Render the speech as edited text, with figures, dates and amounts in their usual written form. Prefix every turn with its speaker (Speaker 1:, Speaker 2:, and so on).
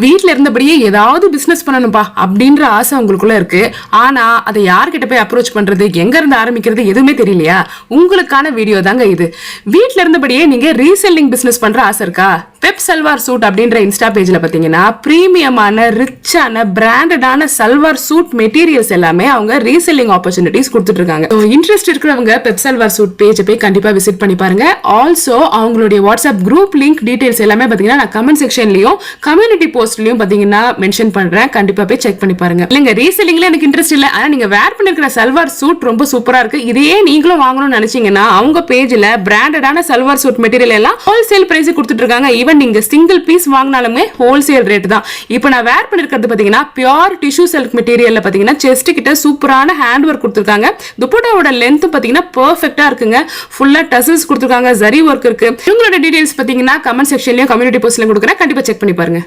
Speaker 1: வீட்ல இருந்தபடியே ஏதாவது பிசினஸ் பண்ணணும்பா அப்படின்ற ஆசை உங்களுக்குள்ள இருக்கு. ஆனா அதை யார்கிட்ட போய் அப்ரோச் பண்றது, எங்க இருந்து ஆரம்பிக்கிறது எதுவுமே தெரியலையா? உங்களுக்கான வீடியோ தாங்க இது. வீட்ல இருந்தபடியே நீங்க ரீசெல்லிங் பிசினஸ் பண்ற ஆசை இருக்கா? பெப் சல்வார் சூட் அப்படின்ற இன்ஸ்டா பேஜ்ல பாத்தீங்கன்னா பிரீமியமான ரிச்சான பிராண்டடான சல்வார் சூட் மெட்டீரியல்ஸ் எல்லாமே அவங்க ரீசெல்லிங் ஆப்பர்ச்சுனிட்டிஸ் கொடுத்துட்டு இருக்காங்க. இன்ட்ரெஸ்ட் இருக்கிறவங்க பெப் சல்வார் சூட் பேஜ் போய் கண்டிப்பா விசிட் பண்ணி பாருங்க. ஆல்சோ அவங்களுடைய வாட்ஸ்அப் குரூப் லிங்க் டீடைல்ஸ் எல்லாமே பாத்தீங்கன்னா நான் கமெண்ட் செக்ஷன்லயும் கம்யூனிட்டி போஸ்ட்லயும் பாத்தீங்கன்னா மென்ஷன் பண்றேன். கண்டிப்பா போய் செக் பண்ணி பாருங்க. இல்லங்க ரீசெல்லிங்ல எனக்கு இன்ட்ரெஸ்ட் இல்ல, ஆனா நீங்க வேர் பண்ணிருக்கிற சல்வார் சூட் ரொம்ப சூப்பரா இருக்கு, இதையே நீங்களும் வாங்கணும்னு நினைச்சீங்கன்னா அவங்க பேஜ்ல பிராண்டடான சல்வார் சூட் மெட்டீரியல் எல்லாம் ஹோல்சேல் பிரைஸ் கொடுத்துட்டு இருக்காங்க. ஈவன் நீங்க சிங்கிள் பீஸ் வாங்கினாலுமே ஹோல்சேல் ரேட் தான். இப்போ நான் வேர் பண்ணிருக்கிறது பாத்தீங்கன்னா பியூர் டிஷ்யூ சில்க் மெட்டீரியல்ல பாத்தீங்கன்னா செஸ்ட் கிட்ட சூப்பரான ஹேண்ட் ஒர்க் கொடுத்திருக்காங்க. துப்பட்டாவோட லென்த் பாத்தீங்கன்னா பெர்ஃபெக்ட்டா இருக்குங்க. ஃபுல்லா டசல்ஸ் கொடுத்திருக்காங்க, ஜரி ஒர்க் இருக்கு. இவங்களோட டீடைல்ஸ் பாத்தீங்கன்னா கமெண்ட் செக்ஷன்லயும் கம்யூனிட்டி போஸ்ட்லயும் கொடுக்குறேன். கண்டிப்பா செக் பண்ணி பாருங்க.